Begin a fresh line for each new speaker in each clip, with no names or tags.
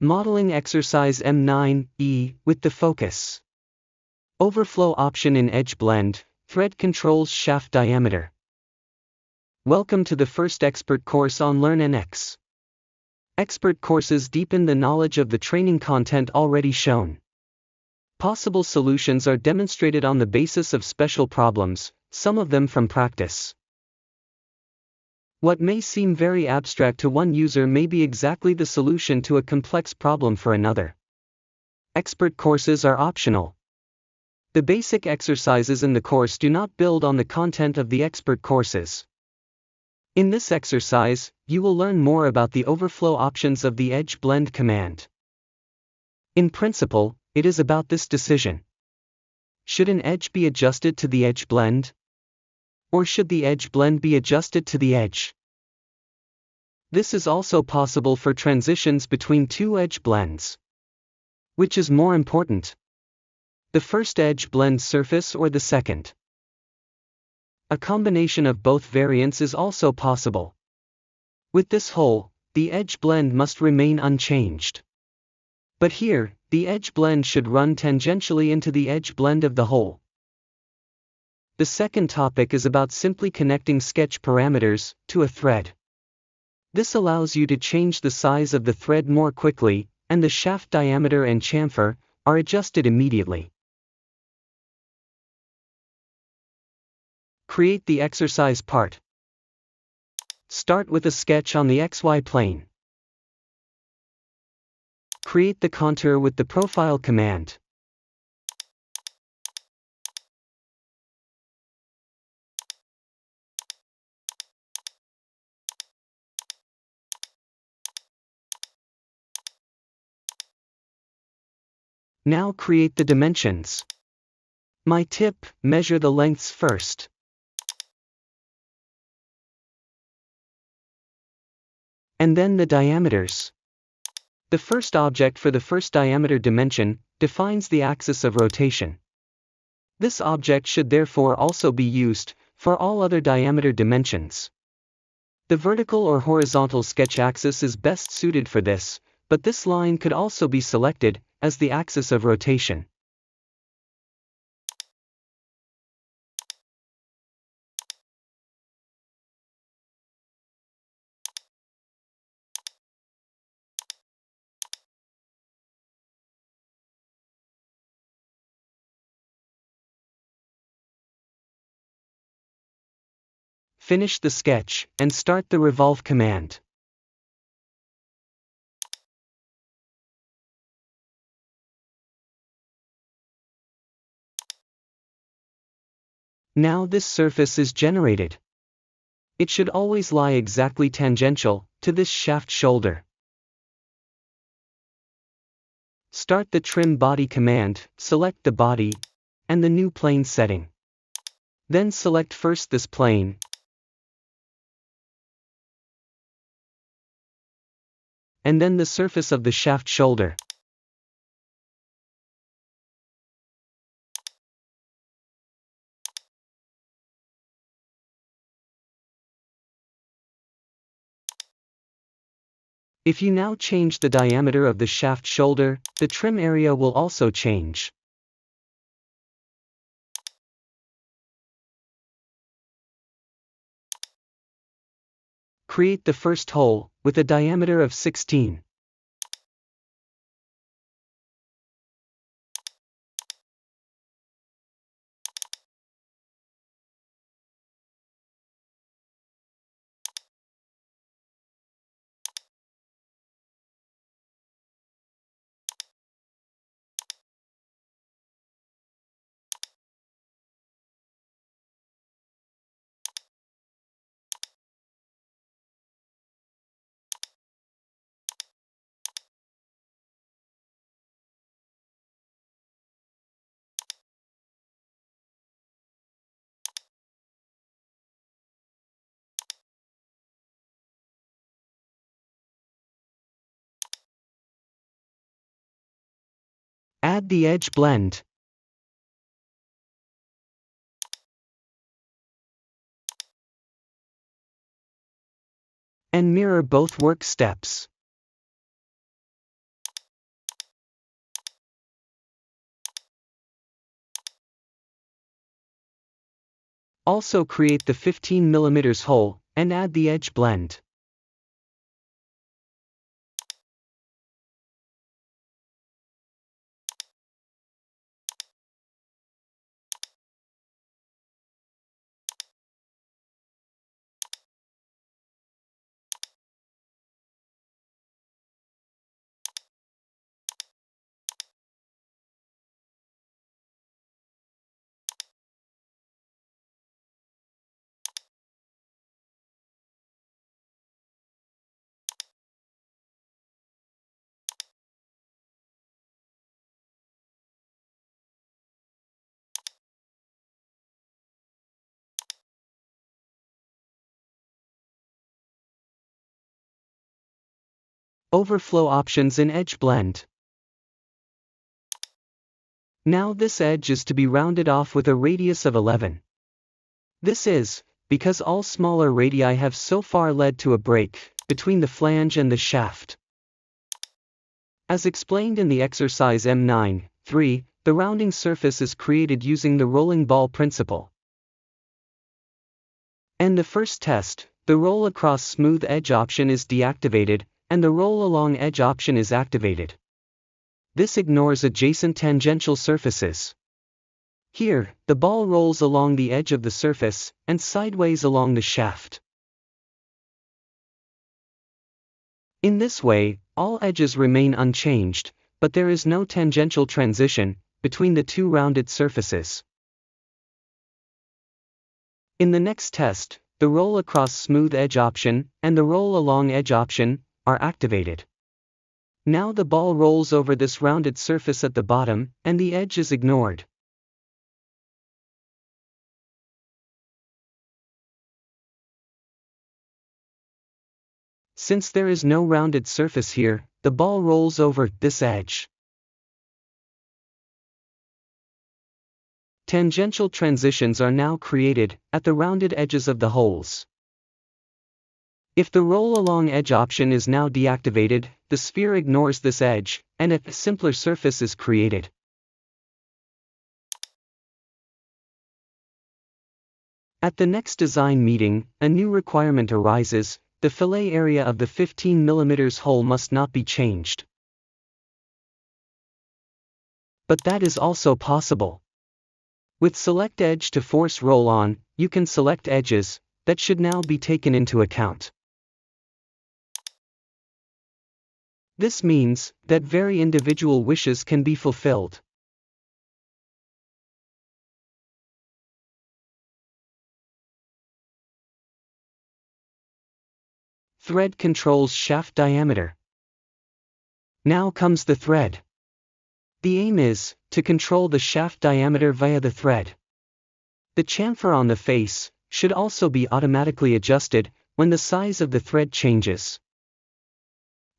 Modeling exercise M9E with the focus. Overflow option in edge blend, thread controls shaft diameter. Welcome to the first expert course on learnNX. Expert courses deepen the knowledge of the training content already shown. Possible solutions are demonstrated on the basis of special problems, some of them from practice. What may seem very abstract to one user may be exactly the solution to a complex problem for another. Expert courses are optional. The basic exercises in the course do not build on the content of the expert courses. In this exercise, you will learn more about the overflow options of the edge blend command. In principle, it is about this decision. Should an edge be adjusted to the edge blend? Or should the edge blend be adjusted to the edge? This is also possible for transitions between two edge blends. Which is more important? The first edge blend surface or the second? A combination of both variants is also possible. With this hole, the edge blend must remain unchanged. But here, the edge blend should run tangentially into the edge blend of the hole. The second topic is about simply connecting sketch parameters to a thread. This allows you to change the size of the thread more quickly, and the shaft diameter and chamfer are adjusted immediately. Create the exercise part. Start with a sketch on the XY plane. Create the contour with the profile command. Now create the dimensions. My tip: measure the lengths first. And then the diameters. The first object for the first diameter dimension defines the axis of rotation. This object should therefore also be used for all other diameter dimensions. The vertical or horizontal sketch axis is best suited for this, but this line could also be selected as the axis of rotation. Finish the sketch and start the revolve command. Now this surface is generated. It should always lie exactly tangential to this shaft shoulder. Start the trim body command, select the body and the new plane setting. Then select first this plane, and then the surface of the shaft shoulder. If you now change the diameter of the shaft shoulder, the trim area will also change. Create the first hole with a diameter of 16. Add the edge blend. And mirror both work steps. Also create the 15 mm hole, and add the edge blend. Overflow options in edge blend. Now this edge is to be rounded off with a radius of 11. This is because all smaller radii have so far led to a break between the flange and the shaft. As explained in the exercise M9.3, the rounding surface is created using the rolling ball principle. And the first test, the roll across smooth edge option is deactivated, and the roll along edge option is activated. This ignores adjacent tangential surfaces. Here, the ball rolls along the edge of the surface, and sideways along the shaft. In this way, all edges remain unchanged, but there is no tangential transition between the two rounded surfaces. In the next test, the roll across smooth edge option and the roll along edge option are activated. Now the ball rolls over this rounded surface at the bottom, and the edge is ignored. Since there is no rounded surface here, the ball rolls over this edge. Tangential transitions are now created at the rounded edges of the holes. If the roll along edge option is now deactivated, the sphere ignores this edge, and a simpler surface is created. At the next design meeting, a new requirement arises: the fillet area of the 15 mm hole must not be changed. But that is also possible. With select edge to force roll on, you can select edges that should now be taken into account. This means that very individual wishes can be fulfilled. Thread controls shaft diameter. Now comes the thread. The aim is to control the shaft diameter via the thread. The chamfer on the face should also be automatically adjusted when the size of the thread changes.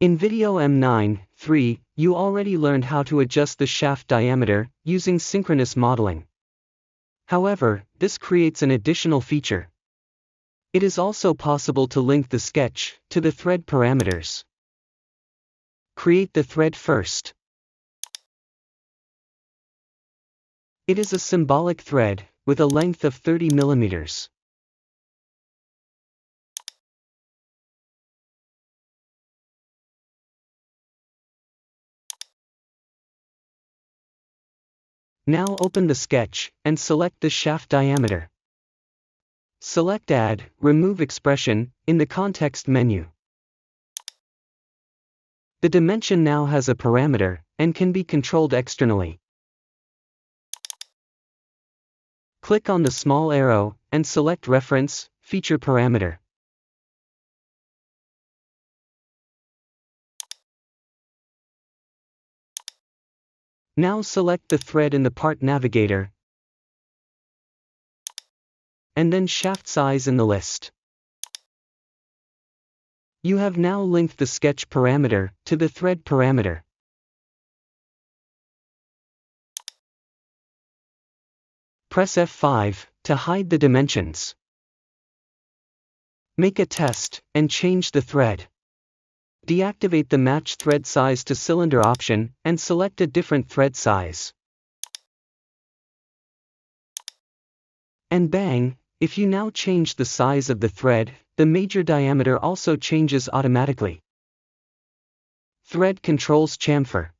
In video M9.3, you already learned how to adjust the shaft diameter using synchronous modeling. However, this creates an additional feature. It is also possible to link the sketch to the thread parameters. Create the thread first. It is a symbolic thread with a length of 30 mm. Now open the sketch and select the shaft diameter. Select Add, Remove Expression in the context menu. The dimension now has a parameter and can be controlled externally. Click on the small arrow and select Reference, Feature Parameter. Now select the thread in the Part Navigator, and then shaft size in the list. You have now linked the sketch parameter to the thread parameter. Press F5 to hide the dimensions. Make a test and change the thread. Deactivate the Match Thread Size to Cylinder option and select a different thread size. And bang, If you now change the size of the thread, the major diameter also changes automatically. Thread controls chamfer.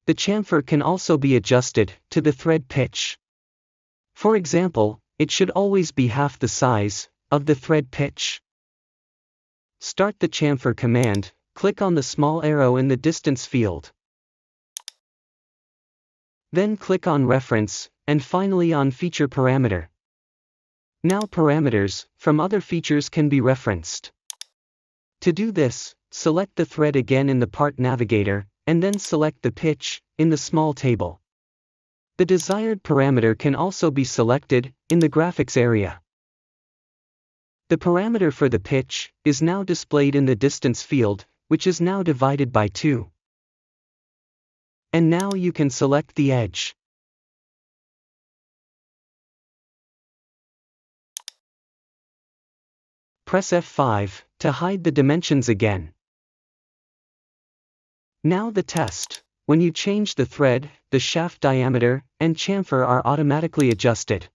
The chamfer can also be adjusted to the thread pitch. For example, it should always be half the size of the thread pitch. Start the chamfer command, click on the small arrow in the distance field. Then click on Reference, and finally on Feature Parameter. Now parameters from other features can be referenced. To do this, select the thread again in the Part Navigator, and then select the pitch in the small table. The desired parameter can also be selected in the graphics area. The parameter for the pitch is now displayed in the distance field, which is now divided by 2. And now you can select the edge. Press F5 to hide the dimensions again. Now the test. When you change the thread, the shaft diameter and chamfer are automatically adjusted.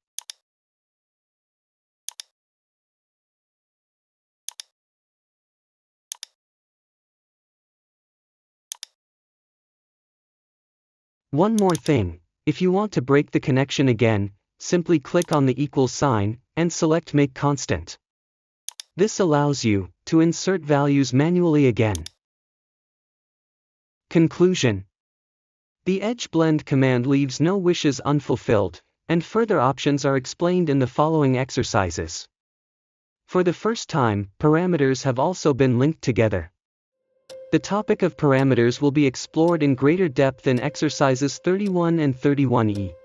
One more thing, if you want to break the connection again, simply click on the equal sign and select Make Constant. This allows you to insert values manually again. Conclusion. The Edge Blend command leaves no wishes unfulfilled, and further options are explained in the following exercises. For the first time, parameters have also been linked together. The topic of parameters will be explored in greater depth in exercises 31 and 31E.